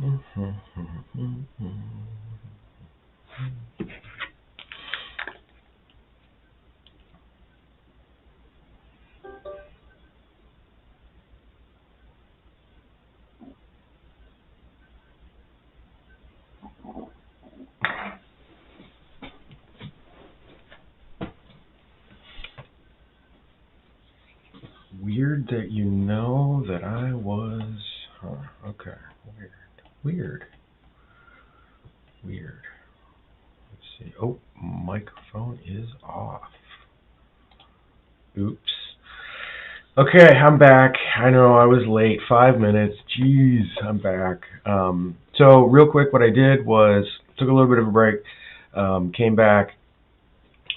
Weird that you know that I was... okay. Weird. Let's see. Oh, microphone is off. Oops. Okay, I'm back. I know I was late. 5 minutes. Jeez, I'm back. So real quick, what I did was took a little bit of a break, came back,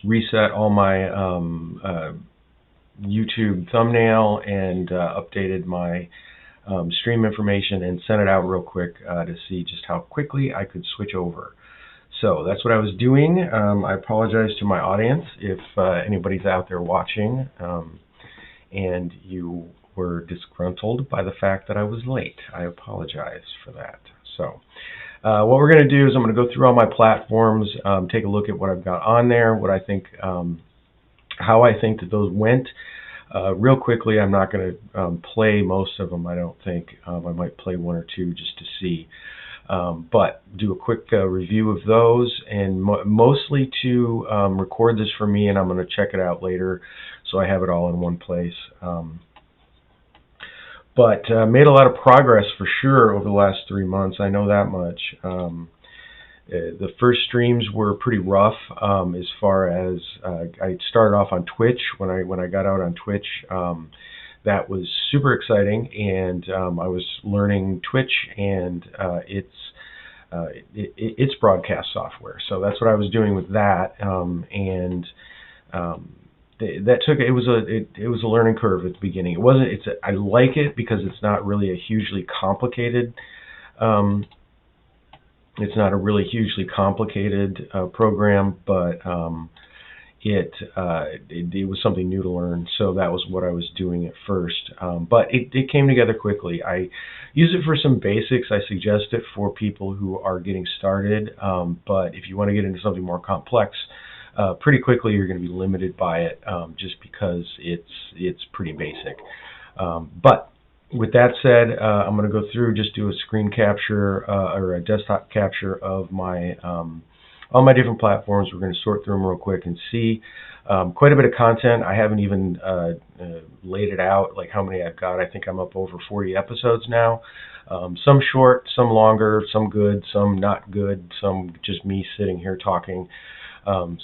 reset all my YouTube thumbnail, and updated my stream information and sent it out real quick to see just how quickly I could switch over. So that's what I was doing. I apologize to my audience if anybody's out there watching and you were disgruntled by the fact that I was late. I apologize for that. So what we're going to do is I'm going to go through all my platforms, take a look at what I've got on there, what I think, how I think that those went. Real quickly, I'm not going to play most of them, I don't think. I might play one or two just to see. But do a quick review of those, and mostly to record this for me, and I'm going to check it out later so I have it all in one place. But made a lot of progress for sure over the last 3 months, I know that much. The first streams were pretty rough as far as I started off on Twitch. When I got out on Twitch, that was super exciting, and I was learning Twitch and its broadcast software. So that's what I was doing with that, and that took it was a learning curve at the beginning. It wasn't. I like it because it's not really a hugely complicated. It's not a really hugely complicated program, but it was something new to learn, so that was what I was doing at first. But it came together quickly. I use it for some basics. I suggest it for people who are getting started, but if you want to get into something more complex, pretty quickly you're going to be limited by it, just because it's pretty basic. But with that said, I'm going to go through, just do a screen capture or a desktop capture of my all my different platforms. We're going to sort through them real quick and see quite a bit of content. I haven't even laid it out, like how many I've got. I think I'm up over 40 episodes now. Some short, some longer, some good, some not good, some just me sitting here talking.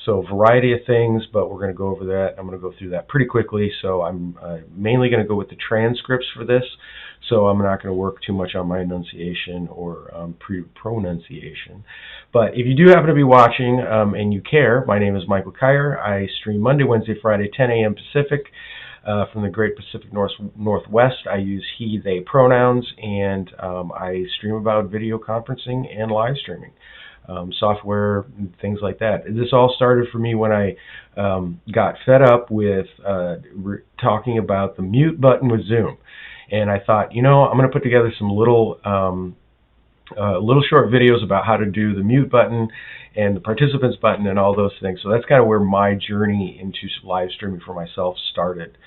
So a variety of things, but we're going to go over that. I'm going to go through that pretty quickly. So I'm mainly going to go with the transcripts for this. So I'm not going to work too much on my enunciation or pronunciation. But if you do happen to be watching and you care, my name is Michael Kyer. I stream Monday, Wednesday, Friday, 10 a.m. Pacific. From the Great Pacific Northwest, I use he, they pronouns, and I stream about video conferencing and live streaming. Software, things like that. This all started for me when I got fed up with talking about the mute button with Zoom. And I thought, I'm going to put together some little short videos about how to do the mute button and the participants button and all those things. So that's kind of where my journey into live streaming for myself started.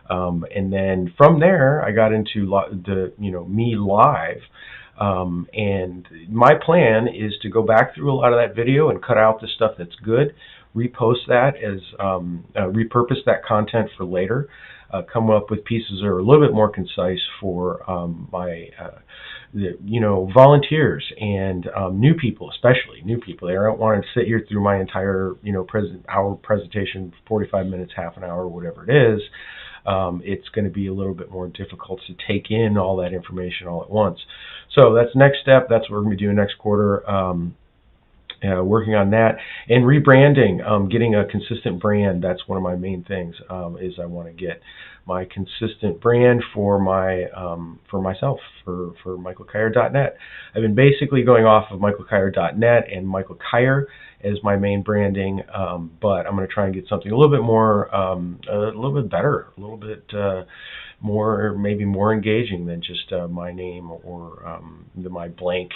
And then from there, I got into me live. And my plan is to go back through a lot of that video and cut out the stuff that's good, repost that as repurpose that content for later, come up with pieces that are a little bit more concise for my volunteers and new people, especially new people. They don't want to sit here through my entire hour presentation, 45 minutes, half an hour, whatever it is. It's going to be a little bit more difficult to take in all that information all at once. So that's the next step. That's what we're going to be doing next quarter, working on that. And rebranding, getting a consistent brand. That's one of my main things, is I want to get my consistent brand for my for myself, for michaelkyer.net. I've been basically going off of michaelkyer.net and Michael Kyer as my main branding, but I'm going to try and get something a little bit more, a little bit better, a little bit maybe more engaging than just my name or my blank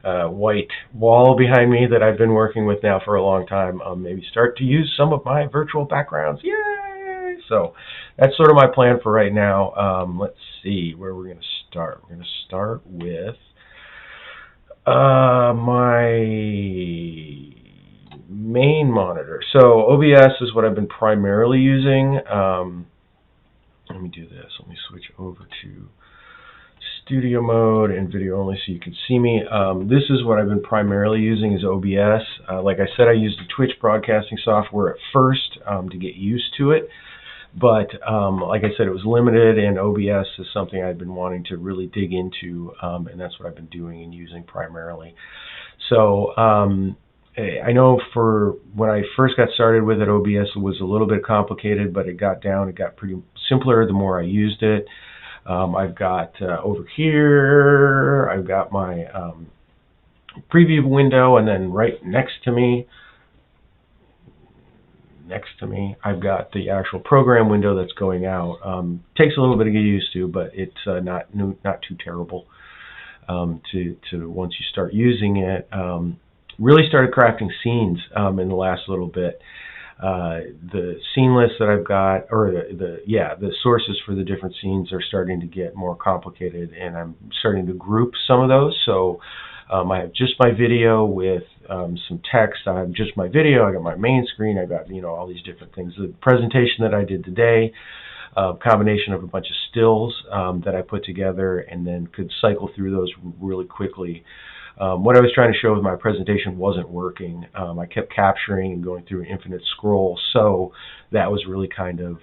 white wall behind me that I've been working with now for a long time. Maybe start to use some of my virtual backgrounds. Yay! So that's sort of my plan for right now. Let's see where we're going to start. We're going to start with my main monitor. So OBS is what I've been primarily using. Let me do this. Let me switch over to studio mode and video only so you can see me. This is what I've been primarily using is OBS. Like I said, I used the Twitch broadcasting software at first to get used to it. But like I said, it was limited, and OBS is something I've been wanting to really dig into, and that's what I've been doing and using primarily. So I know for when I first got started with it, OBS was a little bit complicated, but it got pretty simpler the more I used it. I've got over here, I've got my preview window, and then right next to me, I've got the actual program window that's going out. Takes a little bit to get used to, but it's not too terrible to once you start using it. Really started crafting scenes in the last little bit. The scene list that I've got, or the sources for the different scenes are starting to get more complicated, and I'm starting to group some of those. So I have just my video with some text. I have just my video. I got my main screen. I got all these different things. The presentation that I did today, combination of a bunch of stills that I put together, and then could cycle through those really quickly. What I was trying to show with my presentation wasn't working. I kept capturing and going through an infinite scroll, so that was really kind of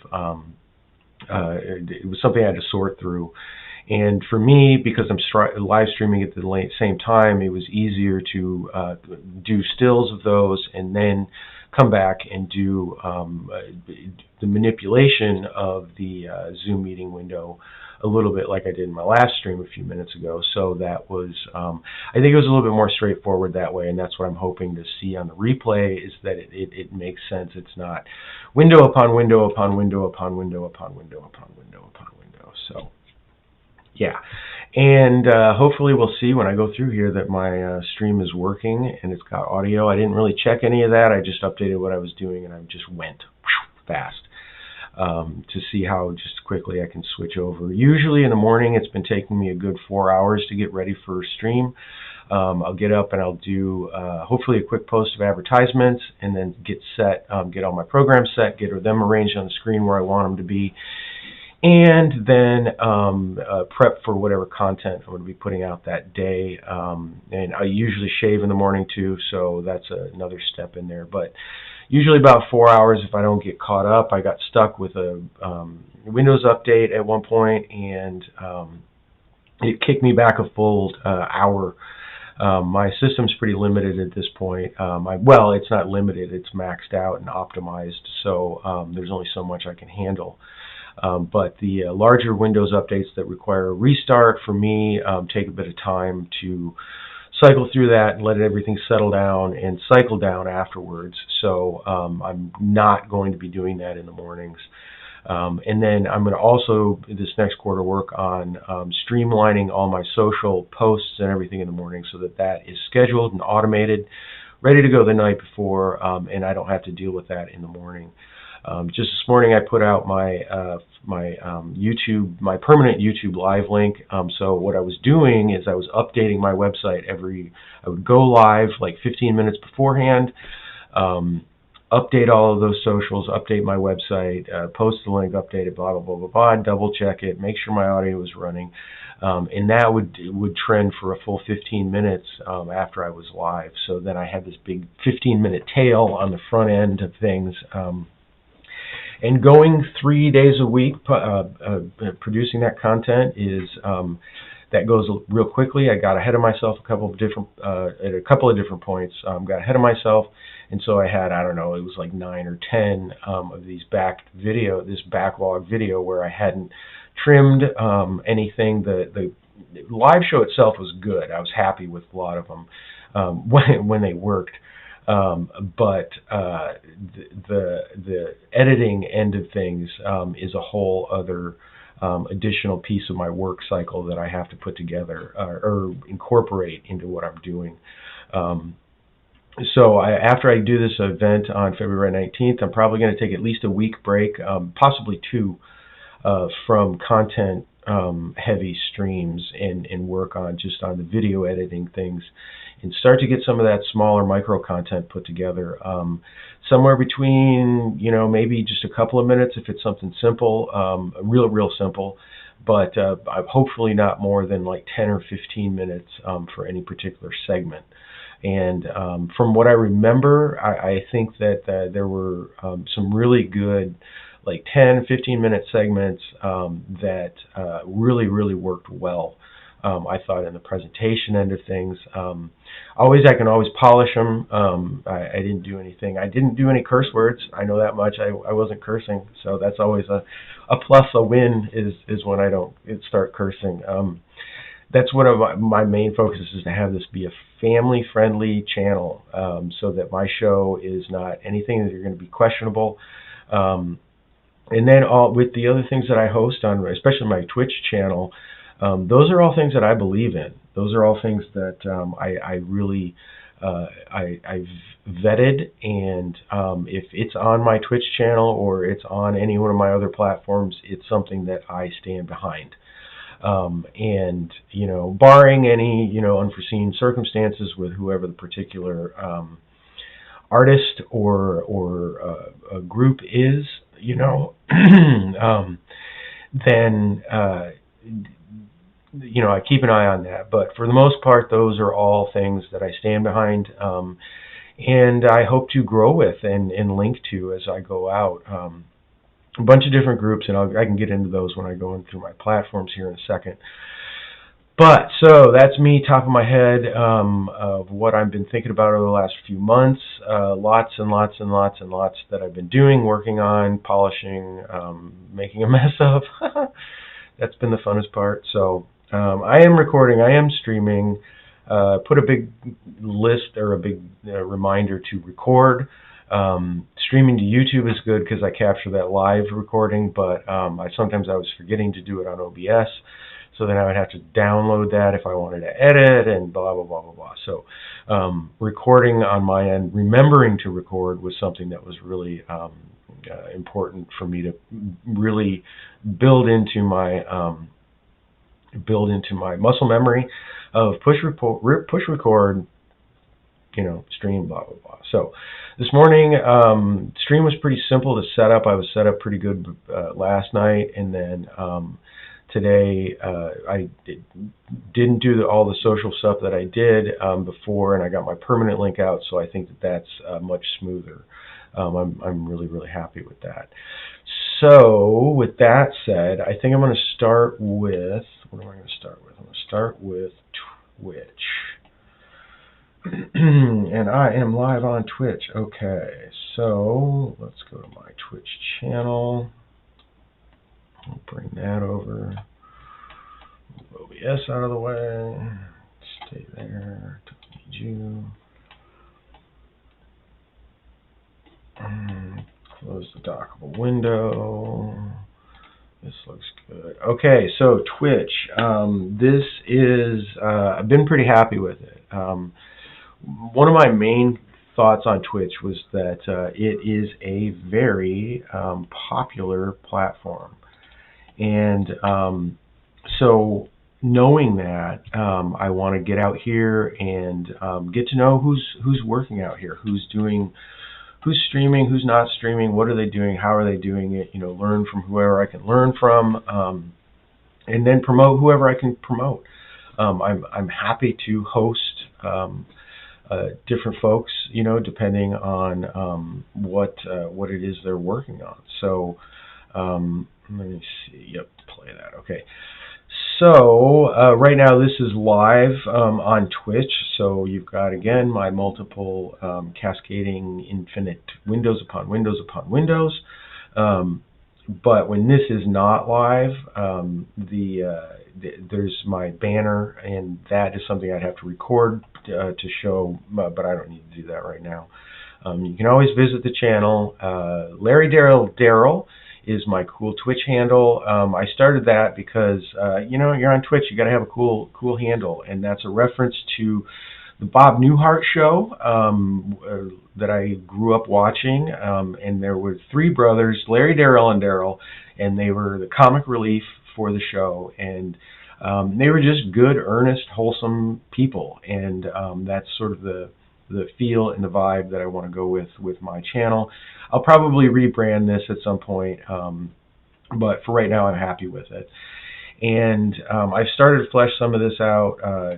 it was something I had to sort through. And for me, because I'm live streaming at the same time, it was easier to do stills of those and then come back and do the manipulation of the Zoom meeting window a little bit like I did in my last stream a few minutes ago. So that was, I think it was a little bit more straightforward that way, and that's what I'm hoping to see on the replay, is that it makes sense. It's not window upon window upon window upon window upon window upon window upon window. So yeah, and hopefully we'll see when I go through here that my stream is working and it's got audio. I didn't really check any of that. I just updated what I was doing, and I just went fast to see how just quickly I can switch over. Usually in the morning it's been taking me a good 4 hours to get ready for a stream. I'll get up and I'll do hopefully a quick post of advertisements, and then get set, get all my programs set, get them arranged on the screen where I want them to be, and then prep for whatever content I'm going to be putting out that day. And I usually shave in the morning too, so that's another step in there. But usually about 4 hours if I don't get caught up. I got stuck with a Windows update at one point, and it kicked me back a full hour. My system's pretty limited at this point. Well, it's not limited, it's maxed out and optimized, so there's only so much I can handle. But the larger Windows updates that require a restart for me take a bit of time to cycle through that and let everything settle down and cycle down afterwards. So I'm not going to be doing that in the mornings. And then I'm going to also, this next quarter, work on streamlining all my social posts and everything in the morning so that is scheduled and automated, ready to go the night before, and I don't have to deal with that in the morning. Just this morning I put out my my permanent YouTube live link. So what I was doing is I was updating my website I would go live like 15 minutes beforehand, update all of those socials, update my website, post the link, update it, blah, blah, blah, blah, blah, double check it, make sure my audio was running. And that would trend for a full 15 minutes after I was live. So then I had this big 15-minute tail on the front end of things. And going 3 days a week, producing that content that goes real quickly. I got ahead of myself at a couple of different points. Got ahead of myself, and so I had, I don't know, it was like 9 or 10 of these this backlog video where I hadn't trimmed anything. The live show itself was good. I was happy with a lot of them when they worked. But the editing end of things is a whole other additional piece of my work cycle that I have to put together or incorporate into what I'm doing. So after I do this event on February 19th, I'm probably going to take at least a week break, possibly two, from content heavy streams and work on just on the video editing things and start to get some of that smaller micro content put together. Somewhere between, maybe just a couple of minutes if it's something simple, real simple, but hopefully not more than like 10 or 15 minutes for any particular segment. And from what I remember, I think that there were some really good, like 10, 15-minute segments that really worked well. I thought in the presentation end of things. I can always polish them. I didn't do anything. I didn't do any curse words. I know that much. I wasn't cursing, so that's always a plus. A win is when I don't start cursing. That's one of my main focuses, is to have this be a family-friendly channel, so that my show is not anything that you're going to be questionable. And then with the other things that I host on, especially my Twitch channel, those are all things that I believe in. Those are all things that I really I've vetted, and if it's on my Twitch channel or it's on any one of my other platforms, it's something that I stand behind. And barring any unforeseen circumstances with whoever the particular artist or a group is, then I keep an eye on that. But for the most part, those are all things that I stand behind, and I hope to grow with and link to as I go out. A bunch of different groups, and I can get into those when I go in through my platforms here in a second. But so that's me, top of my head, of what I've been thinking about over the last few months. Lots that I've been doing, working on, polishing, making a mess of. That's been the funnest part. So I am recording, I am streaming. Put a big list or a big reminder to record. Streaming to YouTube is good because I capture that live recording, but sometimes I was forgetting to do it on OBS, so then I would have to download that if I wanted to edit and blah, blah, blah, blah, blah. So recording on my end, remembering to record, was something that was really important for me to really build into my muscle memory of push record, stream, blah, blah, blah. So this morning, stream was pretty simple to set up. I was set up pretty good last night, and then today I didn't do all the social stuff that I did before, and I got my permanent link out, so I think that that's much smoother. I'm really happy with that. So with that said, I think I'm going to start with, what am I going to start with? I'm going to start with Twitch. And I am live on Twitch. Okay, so let's go to my Twitch channel. I'll bring that over. Move OBS out of the way. Stay there. Don't need you. Close the dockable window. This looks good. Okay, so Twitch. This is, I've been pretty happy with it. One of my main thoughts on Twitch was that it is a very popular platform. And so knowing that, I want to get out here and get to know who's working out here, who's streaming, who's not streaming, what are they doing, how are they doing it, learn from whoever I can learn from, and then promote whoever I can promote. I'm happy to host different folks, depending on what it is they're working on. So let me see. Yep, play that. Okay. So right now this is live on Twitch. So you've got, again, my multiple cascading infinite windows upon windows upon windows. But when this is not live, there's my banner, and that is something I'd have to record to show, but I don't need to do that right now. You can always visit the channel. Larry Darrell is my cool Twitch handle. I started that because you're on Twitch, you got to have a cool handle, and that's a reference to the Bob Newhart show that I grew up watching, and there were three brothers, Larry, Darryl, and Daryl, and they were the comic relief for the show, and they were just good, earnest, wholesome people, and that's sort of the feel and the vibe that I want to go with my channel. I'll probably rebrand this at some point, but for right now I'm happy with it. And I've started to flesh some of this out. I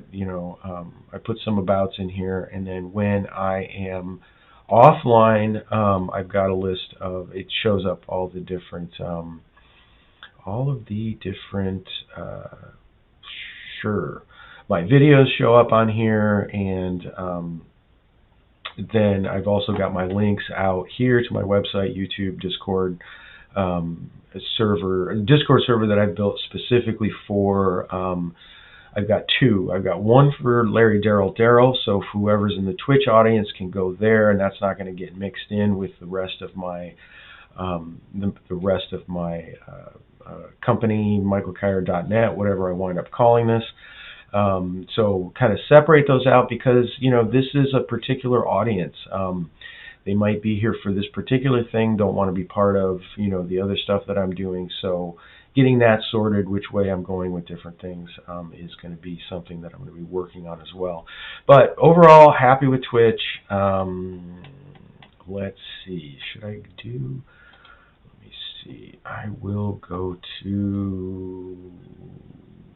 put some abouts in here, and then when I am offline, I've got a list of, it shows up all the different, my videos show up on here, and then I've also got my links out here to my website, YouTube, Discord, Discord server that I've built specifically for, I've got two. I've got one for Larry, Daryl, so whoever's in the Twitch audience can go there, and that's not going to get mixed in with the rest of my company, michaelkyer.net, whatever I wind up calling this. So kind of separate those out, because this is a particular audience. They might be here for this particular thing, don't want to be part of the other stuff that I'm doing. So getting that sorted, which way I'm going with different things, is going to be something that I'm going to be working on as well. But overall, happy with Twitch. Let's see, let me see, I will go to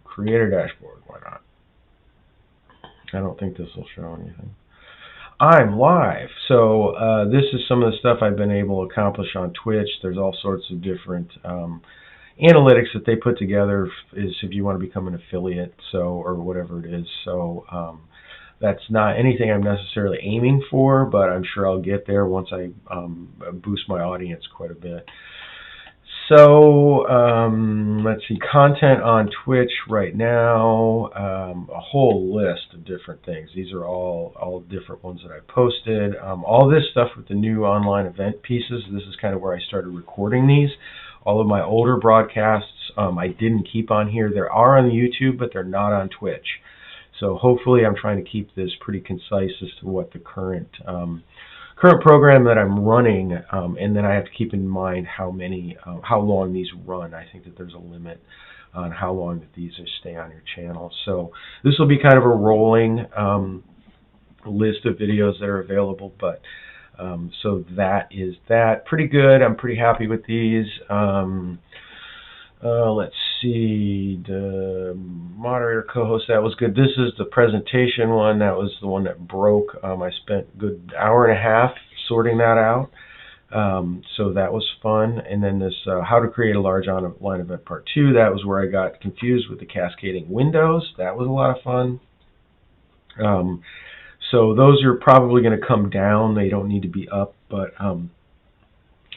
Creator Dashboard, why not? I don't think this will show anything. I'm live. So this is some of the stuff I've been able to accomplish on Twitch. There's all sorts of different analytics that they put together is if you want to become an affiliate, or whatever it is. So that's not anything I'm necessarily aiming for, but I'm sure I'll get there once I boost my audience quite a bit. So let's see, content on Twitch right now, a whole list of different things. These are all different ones that I posted. All this stuff with the new online event pieces, this is kind of where I started recording these. All of my older broadcasts I didn't keep on here. They are on YouTube, but they're not on Twitch. So hopefully I'm trying to keep this pretty concise as to what the current program that I'm running, and then I have to keep in mind how long these run. I think that there's a limit on how long that these stay on your channel. So this will be kind of a rolling list of videos that are available, but so that is that. Pretty good. I'm pretty happy with these. Let's see, the moderator co-host, that was good. This is the presentation one. That was the one that broke. I spent a good hour and a half sorting that out. So that was fun. And then this how to create a large online event part 2, that was where I got confused with the cascading windows. That was a lot of fun. So those are probably going to come down. They don't need to be up, but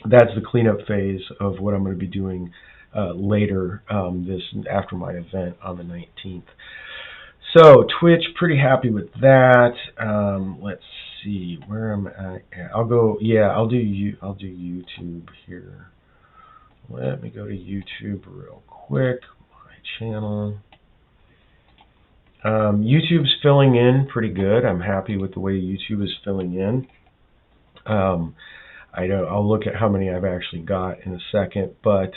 that's the cleanup phase of what I'm going to be doing later after my event on the 19th. So Twitch, pretty happy with that. Let's see where I'm at. I'll do YouTube here. Let me go to YouTube real quick. My channel. YouTube's filling in pretty good. I'm happy with the way YouTube is filling in. I'll look at how many I've actually got in a second, but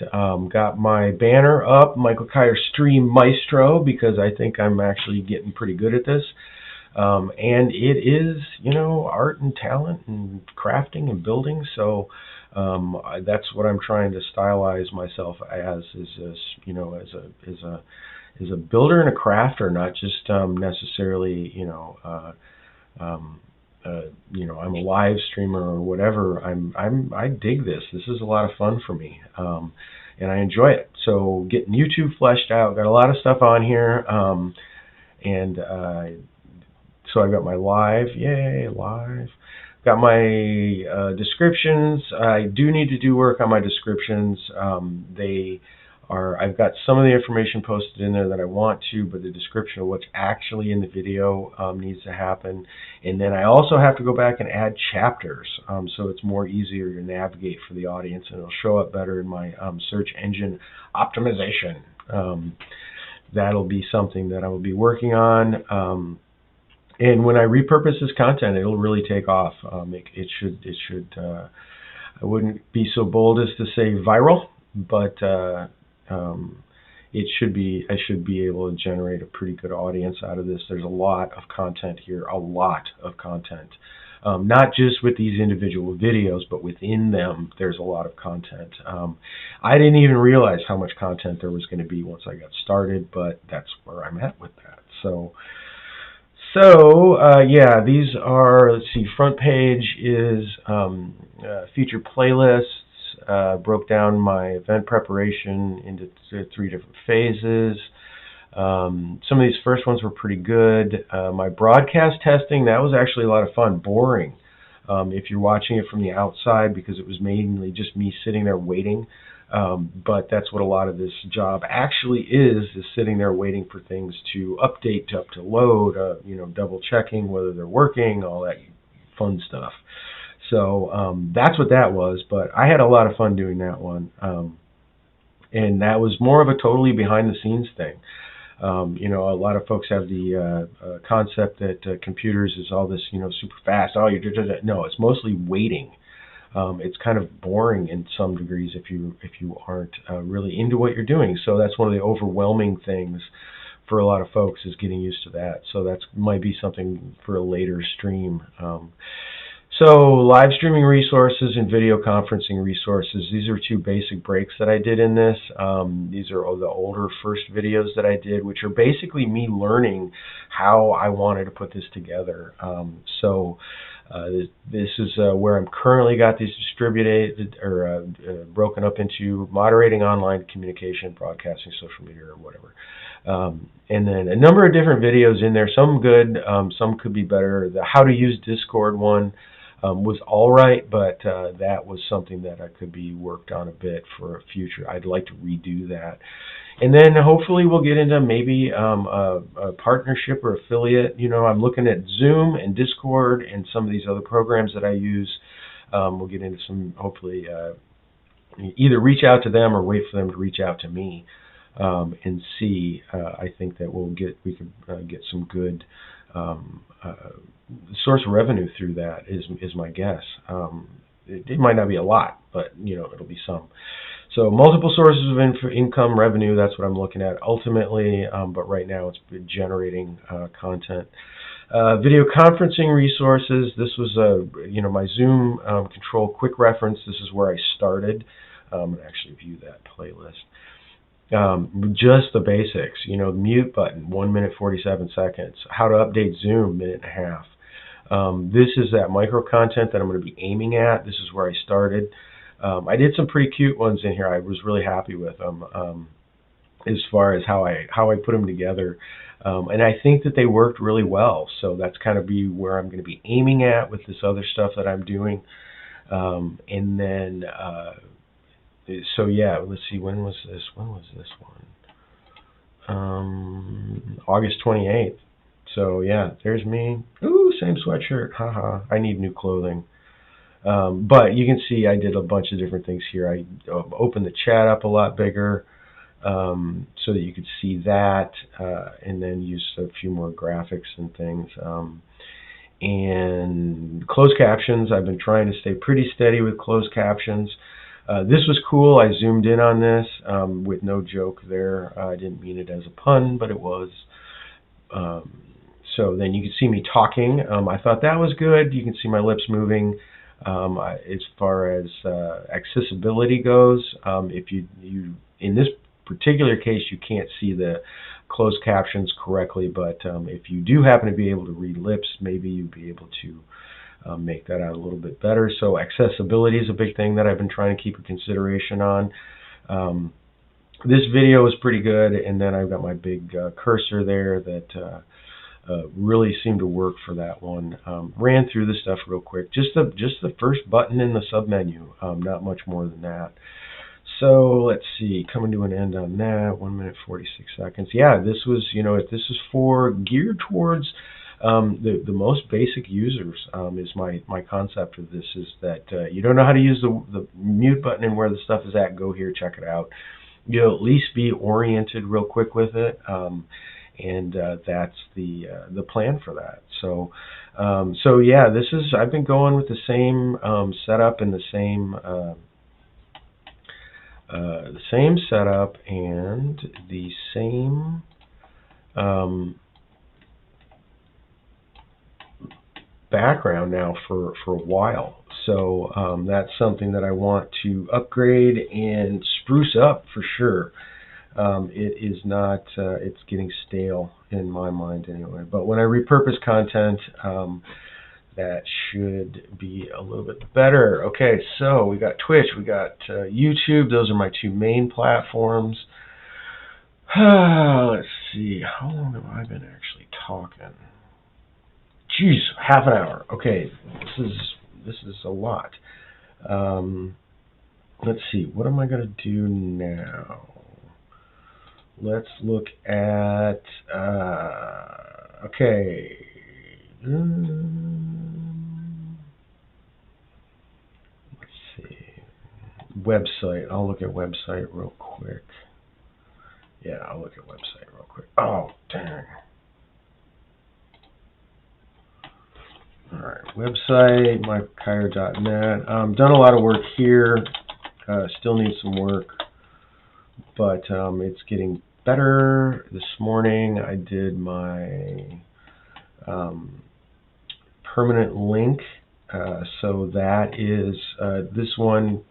got my banner up, Michael Kyer Stream Maestro, because I think I'm actually getting pretty good at this. And it is, art and talent and crafting and building, so that's what I'm trying to stylize myself as, as a builder and a crafter, not just necessarily, I'm a live streamer or whatever. I dig this. This is a lot of fun for me, and I enjoy it. So getting YouTube fleshed out, got a lot of stuff on here, and so I got my live. Yay, live. Got my descriptions. I do need to do work on my descriptions. They I've got some of the information posted in there that I want to, but the description of what's actually in the video needs to happen. And then I also have to go back and add chapters, so it's more easier to navigate for the audience, and it'll show up better in my search engine optimization. That'll be something that I will be working on. And when I repurpose this content, it'll really take off. It should. I wouldn't be so bold as to say viral, but it should be. I should be able to generate a pretty good audience out of this. There's a lot of content here, a lot of content. Not just with these individual videos, but within them, there's a lot of content. I didn't even realize how much content there was going to be once I got started, but that's where I'm at with that. So yeah, these are, let's see, front page is feature playlists, broke down my event preparation into 3 different phases. Some of these first ones were pretty good. My broadcast testing, that was actually a lot of fun, boring. If you're watching it from the outside, because it was mainly just me sitting there waiting. But that's what a lot of this job actually is sitting there waiting for things to update, to load, double checking whether they're working, all that fun stuff. So that's what that was, but I had a lot of fun doing that one. And that was more of a totally behind the scenes thing. A lot of folks have the concept that computers is all this, super fast. Oh, no, it's mostly waiting. It's kind of boring in some degrees if you aren't really into what you're doing. So that's one of the overwhelming things for a lot of folks, is getting used to that. So that might be something for a later stream. So live streaming resources and video conferencing resources, these are 2 basic breaks that I did in this. These are the older first videos that I did, which are basically me learning how I wanted to put this together. This is where I'm currently got these distributed or broken up into moderating online communication, broadcasting, social media, or whatever. And then a number of different videos in there, some good, some could be better. The how to use Discord one was all right, but that was something that I could be worked on a bit for a future. I'd like to redo that. And then hopefully we'll get into maybe a partnership or affiliate. I'm looking at Zoom and Discord and some of these other programs that I use. We'll get into some, hopefully, either reach out to them or wait for them to reach out to me and see. I think that we could get some good source of revenue through that is my guess. It might not be a lot, but it'll be some. So multiple sources of income revenue, that's what I'm looking at ultimately, but right now it's generating content. Video conferencing resources, this was my Zoom control quick reference. This is where I started. And actually view that playlist. Just the basics, mute button, 1 minute 47 seconds. How to update Zoom, 1.5 minutes. This is that micro content that I'm going to be aiming at. This is where I started. I did some pretty cute ones in here. I was really happy with them as far as how I put them together. And I think that they worked really well. So that's kind of where I'm going to be aiming at with this other stuff that I'm doing. And then, so yeah, let's see, when was this one? August 28th. So yeah, there's me. Ooh, same sweatshirt. Haha. I need new clothing. But you can see I did a bunch of different things here. I opened the chat up a lot bigger so that you could see that, and then use a few more graphics and things. And closed captions, I've been trying to stay pretty steady with closed captions. This was cool. I zoomed in on this with no joke there. I didn't mean it as a pun, but it was. So then you can see me talking. I thought that was good. You can see my lips moving. As far as accessibility goes, if you in this particular case you can't see the closed captions correctly, but if you do happen to be able to read lips, maybe you'd be able to make that out a little bit better. So accessibility is a big thing that I've been trying to keep a consideration on. This video is pretty good, and then I've got my big cursor there that really seemed to work for that one. Ran through the stuff real quick. Just the first button in the submenu, not much more than that. So let's see, coming to an end on that, 1 minute 46 seconds. Yeah, this was, this is for geared towards the most basic users. Is my concept of this is that you don't know how to use the mute button and where the stuff is at. Go here, check it out. You'll at least be oriented real quick with it, and that's the plan for that. So yeah, I've been going with the same setup and the same setup and the same background now for a while. So that's something that I want to upgrade and spruce up for sure. It is not, it's getting stale in my mind anyway. But when I repurpose content, that should be a little bit better. Okay, so we got Twitch, we got YouTube. Those are my two main platforms. Let's see, how long have I been actually talking? Jeez, half an hour. Okay, this is a lot. Let's see, what am I going to do now? Let's look at, okay. Let's see. Website. I'll look at website real quick. Yeah, I'll look at website real quick. Oh, dang. Alright, website, mikekyrer.net. Done a lot of work here. Still need some work, but it's getting better. This morning I did my permanent link. So that is this one.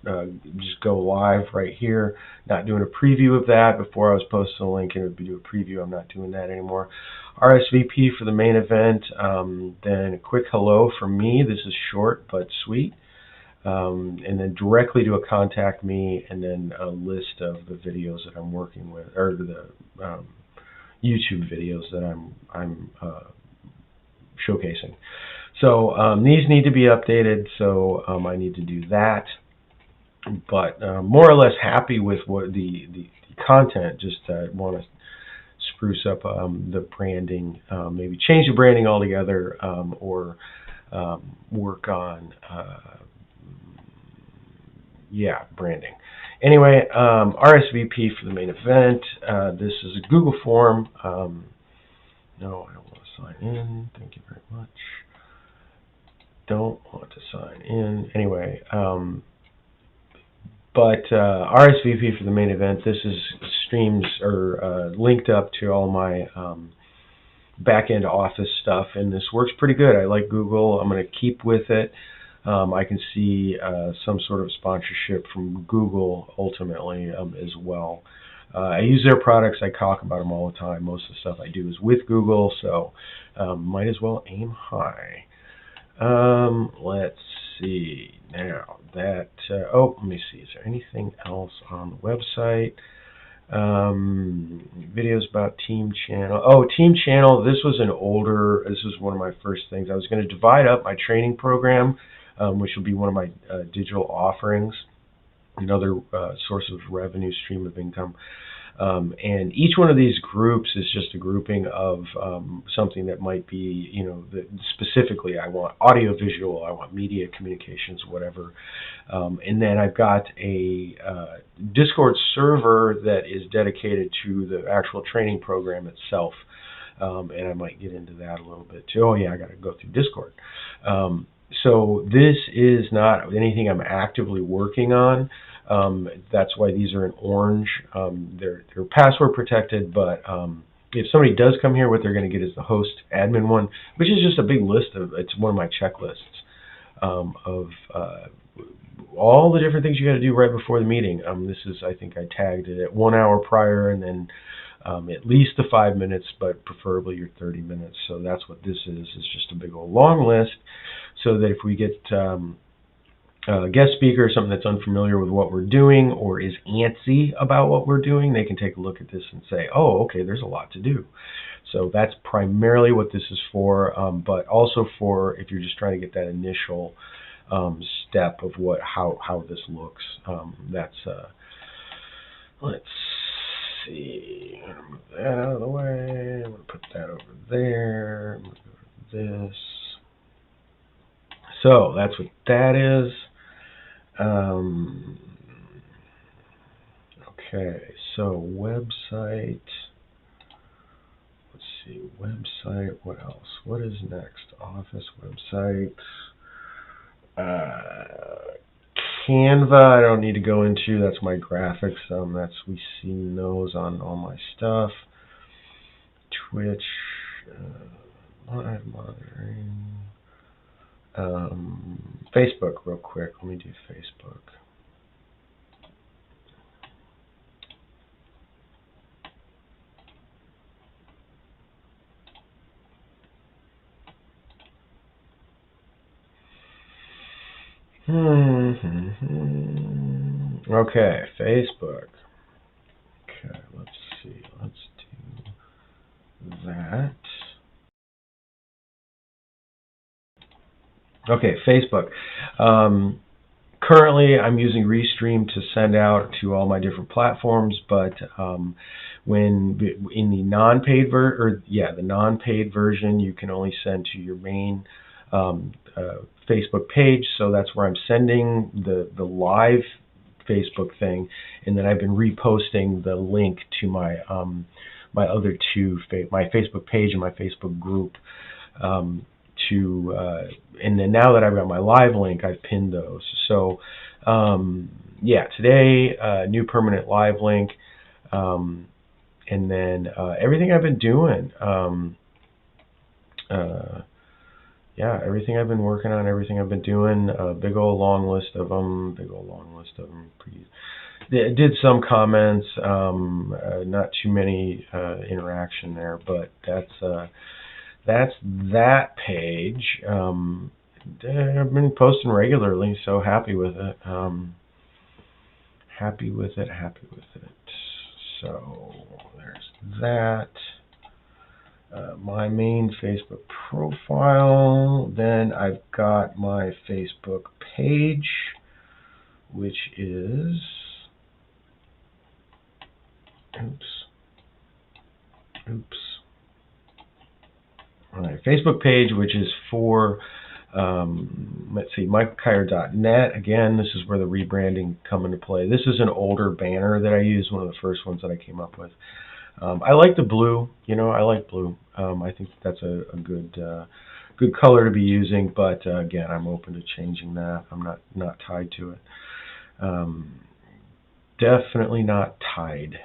Just go live right here. Not doing a preview of that. Before I was posting a link and it would be do a preview. I'm not doing that anymore. RSVP for the main event. Then a quick hello from me. This is short but sweet. And then directly to a contact me, and then a list of the videos that I'm working with, or the YouTube videos that I'm showcasing. So these need to be updated, so I need to do that. But more or less happy with what the content. Just want to spruce up the branding, maybe change the branding altogether, or work on branding. Anyway, RSVP for the main event. This is a Google form. No, I don't want to sign in. Thank you very much. Don't want to sign in. Anyway, but RSVP for the main event. This is streams or linked up to all my back-end office stuff, and this works pretty good. I like Google. I'm going to keep with it. I can see some sort of sponsorship from Google ultimately as well. I use their products. I talk about them all the time. Most of the stuff I do is with Google, so might as well aim high. Let's see now that let me see, is there anything else on the website? Videos about Team Channel. Oh, Team Channel, this was one of my first things. I was going to divide up my training program, which will be one of my digital offerings, another source of revenue stream of income. And each one of these groups is just a grouping of something that might be, specifically I want audio visual, I want media communications, whatever. And then I've got a Discord server that is dedicated to the actual training program itself. And I might get into that a little bit too. Oh yeah, I got to go through Discord. So this is not anything I'm actively working on. That's why these are in orange. They're password protected, but if somebody does come here, what they're going to get is the host admin one, which is just a big list it's one of my checklists of all the different things you got to do right before the meeting. This is, I think I tagged it at 1 hour prior, and then at least the 5 minutes, but preferably your 30 minutes. So that's what this is. It's just a big old long list, so that if we get a guest speaker, something that's unfamiliar with what we're doing or is antsy about what we're doing, they can take a look at this and say, oh, okay, there's a lot to do. So that's primarily what this is for, but also for if you're just trying to get that initial step of how this looks. That's let's see. I'm gonna move that out of the way. I'm gonna put that over there. I'm gonna go to this. So that's what that is. Okay, so website. Let's see, website. What else? What is next? Office website. Canva, I don't need to go into. That's my graphics. We've seen those on all my stuff. Twitch, live monitoring. Facebook, real quick. Let me do Facebook. Okay, Facebook. Okay, let's see. Let's do that. Okay, Facebook. Currently, I'm using Restream to send out to all my different platforms, but when in the non-paid version, you can only send to your main Facebook page. So that's where I'm sending the live Facebook thing, and then I've been reposting the link to my my other two, my Facebook page and my Facebook group. And then now that I've got my live link, I've pinned those. So yeah, today new permanent live link, and then everything I've been doing. Yeah, everything I've been working on, everything I've been doing. Big old long list of them. Did some comments. Not too many interaction there, but that's that page. I've been posting regularly, so happy with it. Happy with it. So there's that. My main Facebook profile. Then I've got my Facebook page, which is my Facebook page, which is for let's see, michaelkyer.net. Again, this is where the rebranding come into play. This is an older banner that I used, one of the first ones that I came up with. I like the blue. I like blue. I think that's a good color to be using. But again, I'm open to changing that. I'm not tied to it. Definitely not tied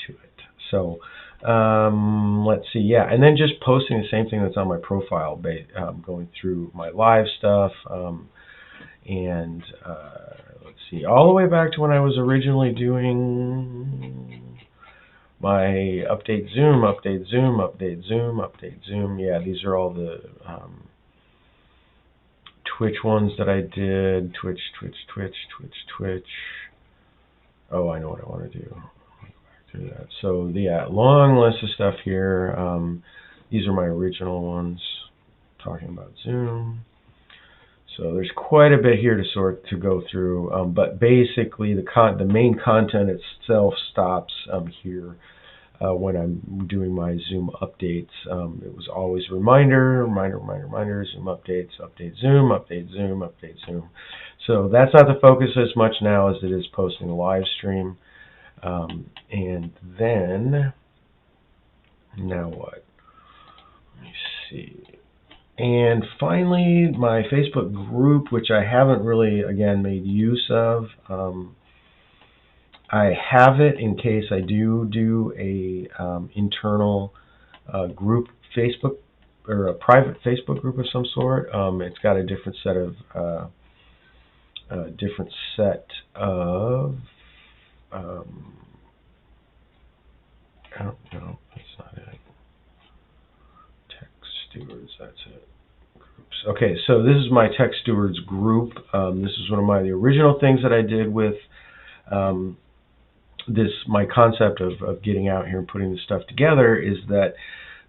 to it. So let's see. Yeah, and then just posting the same thing that's on my profile, going through my live stuff, and let's see, all the way back to when I was originally doing my update Zoom. Yeah, these are all the Twitch ones that I did. Twitch. Oh, I know what I want to do. Through that. So yeah, long list of stuff here. These are my original ones talking about Zoom. So there's quite a bit here to go through, but basically the main content itself stops here when I'm doing my Zoom updates. It was always reminder, Zoom updates, update Zoom. So that's not the focus as much now as it is posting a live stream. And then, now what? Let me see. And finally, my Facebook group, which I haven't really, again, made use of. I have it in case I do a internal group Facebook, or a private Facebook group of some sort. It's got a different set of no, that's not it. Tech Stewards, that's it. Groups. Okay, so this is my Tech Stewards group. This is one of the original things that I did with my concept of getting out here and putting this stuff together, is that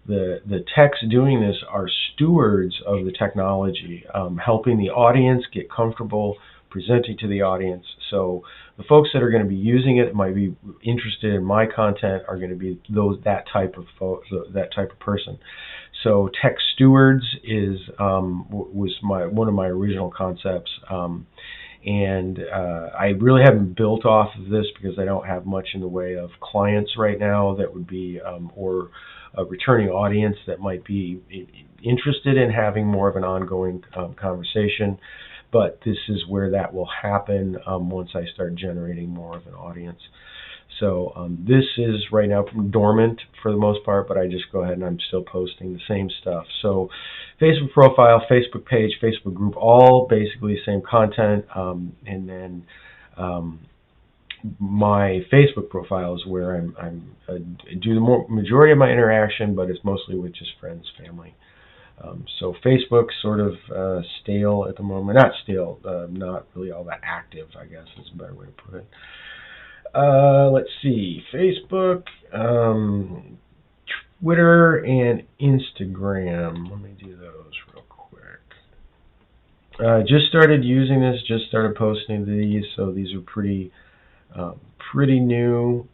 the techs doing this are stewards of the technology, helping the audience get comfortable presenting to the audience. So the folks that are going to be using it might be interested in my content are going to be that type of person. So tech stewards was one of my original concepts. And I really haven't built off of this because I don't have much in the way of clients right now that would be, or a returning audience that might be interested in having more of an ongoing conversation. But this is where that will happen once I start generating more of an audience. So this is right now dormant for the most part, but I just go ahead and I'm still posting the same stuff. So Facebook profile, Facebook page, Facebook group, all basically the same content. And then my Facebook profile is where I do the majority of my interaction, but it's mostly with just friends, family. So Facebook's sort of stale at the moment. Not stale, not really all that active, I guess is a better way to put it. Let's see, Facebook, Twitter, and Instagram. Let me do those real quick. Just started using this, just started posting these, so these are pretty new.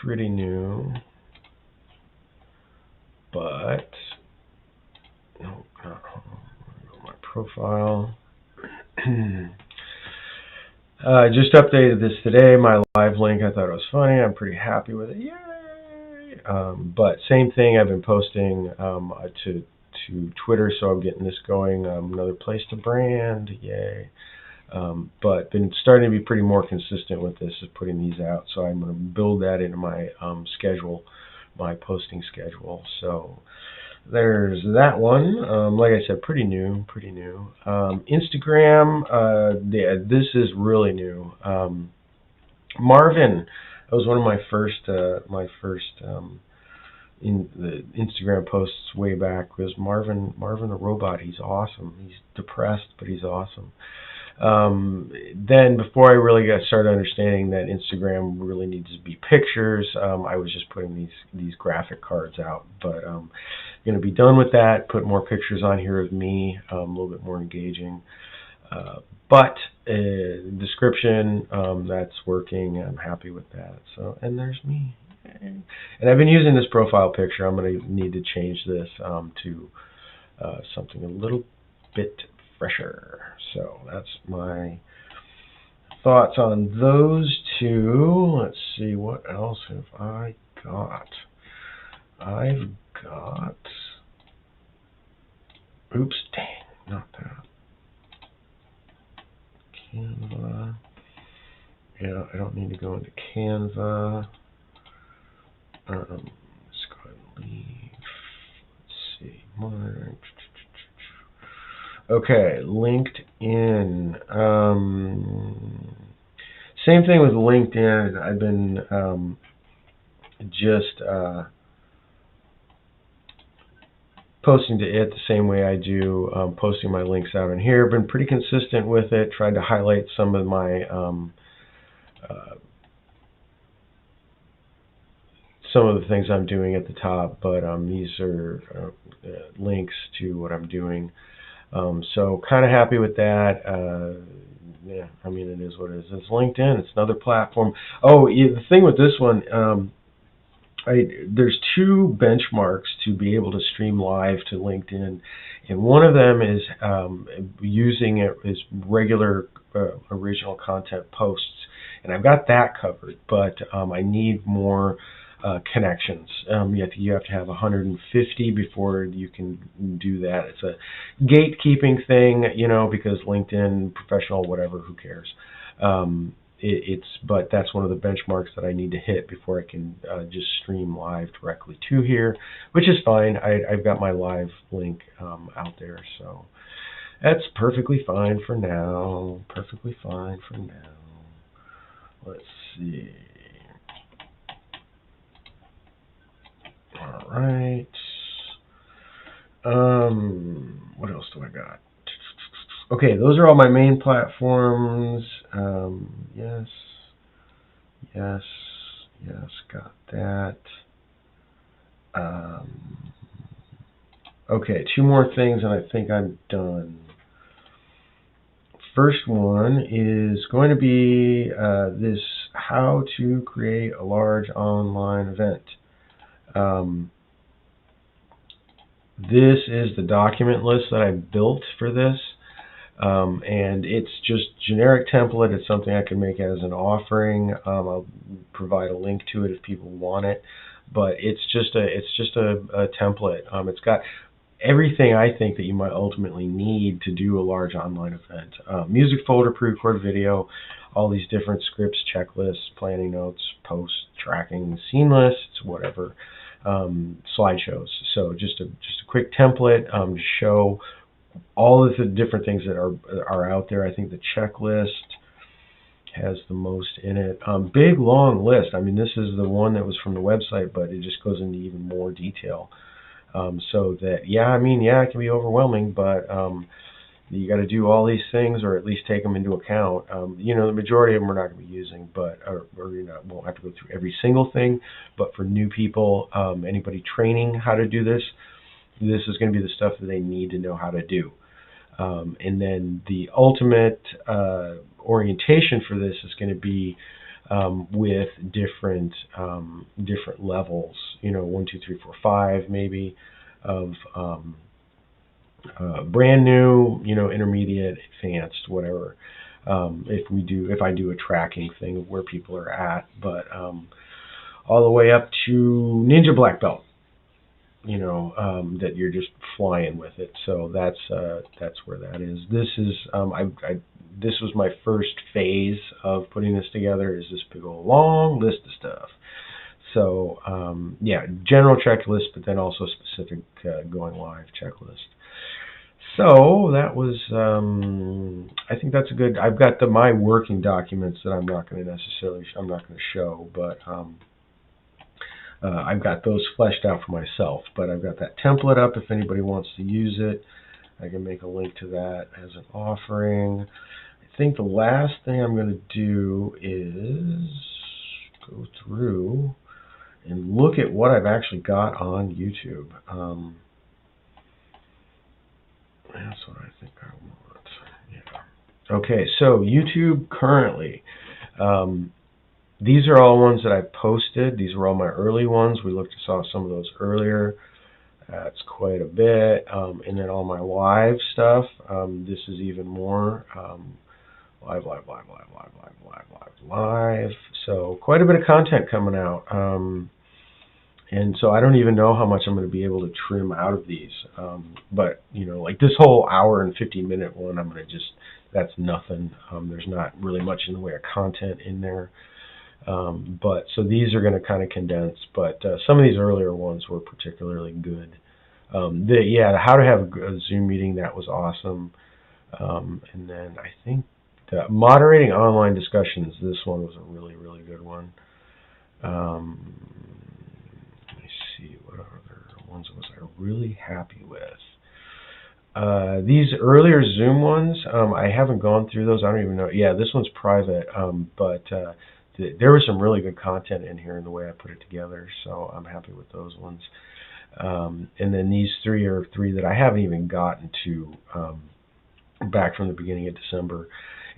Pretty new. But, no, not my profile. Just updated this today, my live link. I thought it was funny. I'm pretty happy with it. Yay! But same thing, I've been posting to Twitter, so I'm getting this going. Another place to brand. Yay! But been starting to be pretty more consistent with this, is putting these out. So I'm going to build that into my schedule, my posting schedule. So there's that one. Like I said, pretty new. Instagram, this is really new. Marvin, that was one of my first in the Instagram posts way back, was Marvin the robot. He's awesome. He's depressed, but he's awesome. Then before I really got started understanding that Instagram really needs to be pictures, I was just putting these graphic cards out. But going to be done with that, put more pictures on here of me, a little bit more engaging. But description, that's working. I'm happy with that. So, and there's me. And I've been using this profile picture. I'm going to need to change this to something a little bit fresher. So that's my thoughts on those two. Let's see, what else have I got? I've got, oops, dang, not that. Canva. Yeah, I don't need to go into Canva. Let's go ahead and leave. Let's see. Okay, LinkedIn. Same thing with LinkedIn. I've been just posting to it the same way I do posting my links out in here. Been pretty consistent with it. Tried to highlight some of my some of the things I'm doing at the top, but these are links to what I'm doing. So kind of happy with that. Yeah, I mean, it is what it is. It's LinkedIn. It's another platform. Oh, yeah, the thing with this one, there's two benchmarks to be able to stream live to LinkedIn, and one of them is using it as regular original content posts, and I've got that covered, but I need more connections. You have to have 150 before you can do that. It's a gatekeeping thing, because LinkedIn, professional, whatever, who cares? But that's one of the benchmarks that I need to hit before I can just stream live directly to here, which is fine. I've got my live link out there, so that's perfectly fine for now. Let's see. All right. What else do I got? Okay, those are all my main platforms. Yes, got that. Okay, two more things and I think I'm done. First one is going to be this how to create a large online event. Um, this is the document list that I built for this. And it's just generic template. It's something I can make as an offering. I'll provide a link to it if people want it, but it's just a template. It's got everything I think that you might ultimately need to do a large online event. Music folder, pre-record video, all these different scripts, checklists, planning notes, post tracking, scene lists, whatever, slideshows. So just a quick template to show all of the different things that are out there. I think the checklist has the most in it. Big long list. I mean, this is the one that was from the website, but it just goes into even more detail. So that it can be overwhelming, but you got to do all these things, or at least take them into account. The majority of them we're not going to be using, but won't have to go through every single thing. But for new people, anybody training how to do this is going to be the stuff that they need to know how to do. And then the ultimate orientation for this is going to be with different levels. 1, 2, 3, 4, 5 maybe of brand new, intermediate, advanced, whatever. If I do a tracking thing of where people are at, but all the way up to Ninja Black Belt. That you're just flying with it. So that's where that is. This is this was my first phase of putting this together. Is this big old long list of stuff. So general checklist, but then also specific going live checklist. So that was I think that's a good. I've got my working documents that I'm not going to show, but I've got those fleshed out for myself, but I've got that template up if anybody wants to use it. I can make a link to that as an offering. I think the last thing I'm going to do is go through and look at what I've actually got on YouTube. That's what I think I want. Yeah. Okay, so YouTube currently. These are all ones that I posted. These were all my early ones. We saw some of those earlier. That's quite a bit. And then all my live stuff. This is even more. Live. So quite a bit of content coming out. And so I don't even know how much I'm going to be able to trim out of these. But, like this whole hour and 50-minute one, that's nothing. There's not really much in the way of content in there. But so these are going to kind of condense, but some of these earlier ones were particularly good. How to have a Zoom meeting, that was awesome. And then I think the moderating online discussions, this one was a really, really good one. Let me see, what other ones was I really happy with? These earlier Zoom ones, I haven't gone through those. I don't even know. Yeah, this one's private, but there was some really good content in here in the way I put it together, so I'm happy with those ones. And then these three are three that I haven't even gotten to back from the beginning of December.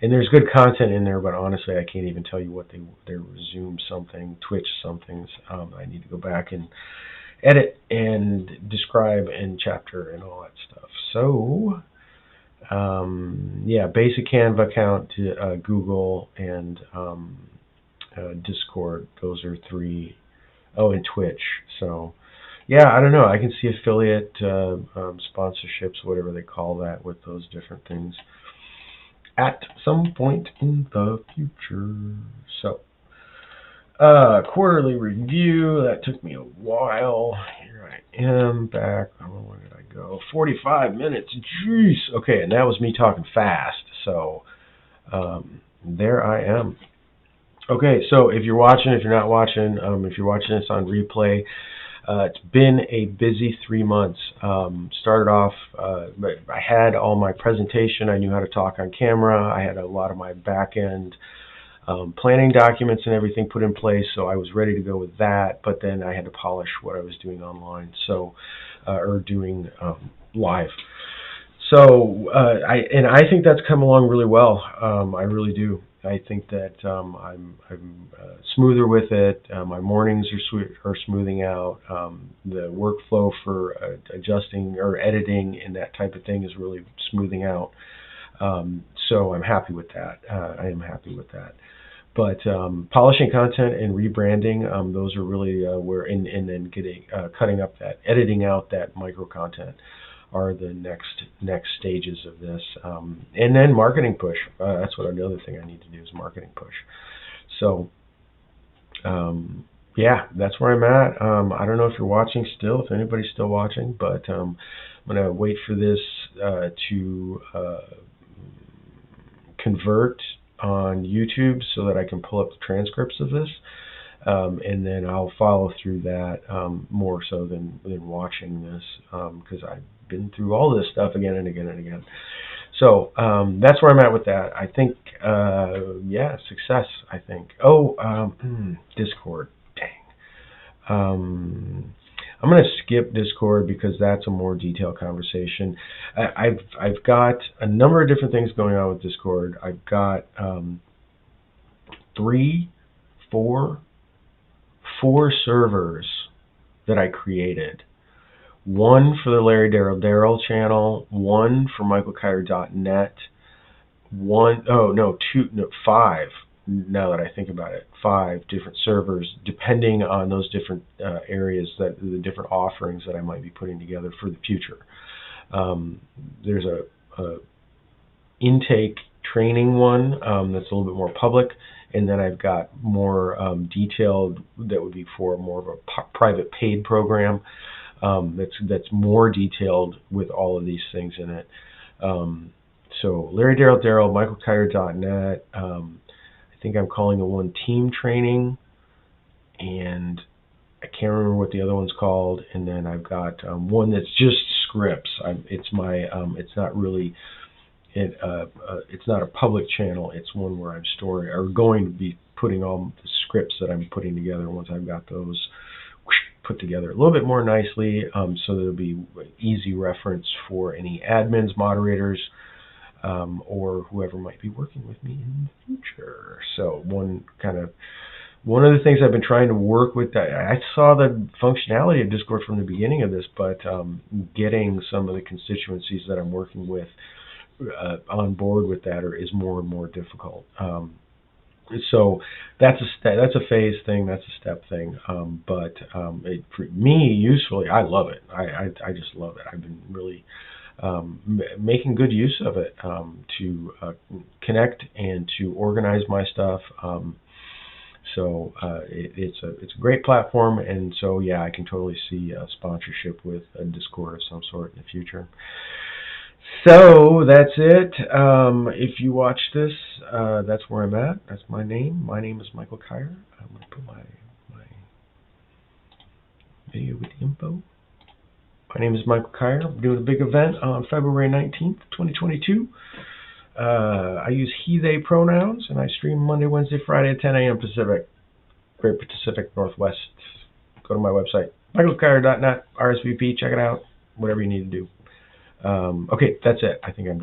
And there's good content in there, but honestly, I can't even tell you what they're Zoom something, Twitch somethings. I need to go back and edit and describe and chapter and all that stuff. So, basic Canva account to Google and Discord. Those are three. Oh, and Twitch. So, I don't know. I can see affiliate sponsorships, whatever they call that, with those different things at some point in the future. So, quarterly review. That took me a while. Here I am back. Where did I go? 45 minutes. Jeez. Okay, and that was me talking fast. So, there I am. Okay, so if you're watching, if you're not watching, if you're watching this on replay, it's been a busy 3 months. Started off, I had all my presentation. I knew how to talk on camera. I had a lot of my back end planning documents and everything put in place, so I was ready to go with that. But then I had to polish what I was doing online, or doing live. So I think that's come along really well. I really do. I think that I'm smoother with it. My mornings are smoothing out. The workflow for adjusting or editing and that type of thing is really smoothing out. So I'm happy with that. I am happy with that. But polishing content and rebranding, those are really where, and then cutting up that, editing out that micro content are the next stages of this. And then marketing push. That's what another thing I need to do is marketing push. So yeah, that's where I'm at. I don't know if you're watching still, if anybody's still watching, but I'm going to wait for this to convert on YouTube so that I can pull up the transcripts of this. And then I'll follow through that more so than watching this, because I've been through all this stuff again and again and again. So that's where I'm at with that. I think, yeah, success, I think. Discord, dang. I'm going to skip Discord because that's a more detailed conversation. I've got a number of different things going on with Discord. I've got four servers that I created. One for the Larry Darrell channel, one for michaelkyer.net, five, now that I think about it, 5 different servers, depending on those different areas, the different offerings that I might be putting together for the future. There's a intake training one that's a little bit more public, and then I've got more detailed, that would be for more of a private paid program that's more detailed with all of these things in it. So Larry Darrell, michaelkyer.net. I think I'm calling the one team training, and I can't remember what the other one's called. And then I've got one that's just scripts. It's not really it's not a public channel. It's one where I'm storing or going to be putting all the scripts that I'm putting together once I've got those put together a little bit more nicely, so there'll be easy reference for any admins, moderators, or whoever might be working with me in the future. So one of the things I've been trying to work with, I saw the functionality of Discord from the beginning of this, but getting some of the constituencies that I'm working with on board with that is more and more difficult. So that's a phase thing, that's a step thing. But for me, usefully, I love it. I just love it. I've been really making good use of it to connect and to organize my stuff. So it's a great platform, and so yeah, I can totally see sponsorship with a Discord of some sort in the future. So that's it. If you watch this, that's where I'm at. That's my name. My name is Michael Kyer. I'm going to put my video with the info. My name is Michael Kyer. I'm doing a big event on February 19th, 2022. I use he, they pronouns, and I stream Monday, Wednesday, Friday at 10 a.m. Pacific, Great Pacific Northwest. Go to my website, michaelkyer.net, RSVP, check it out, whatever you need to do. Okay, that's it. I think I'm done.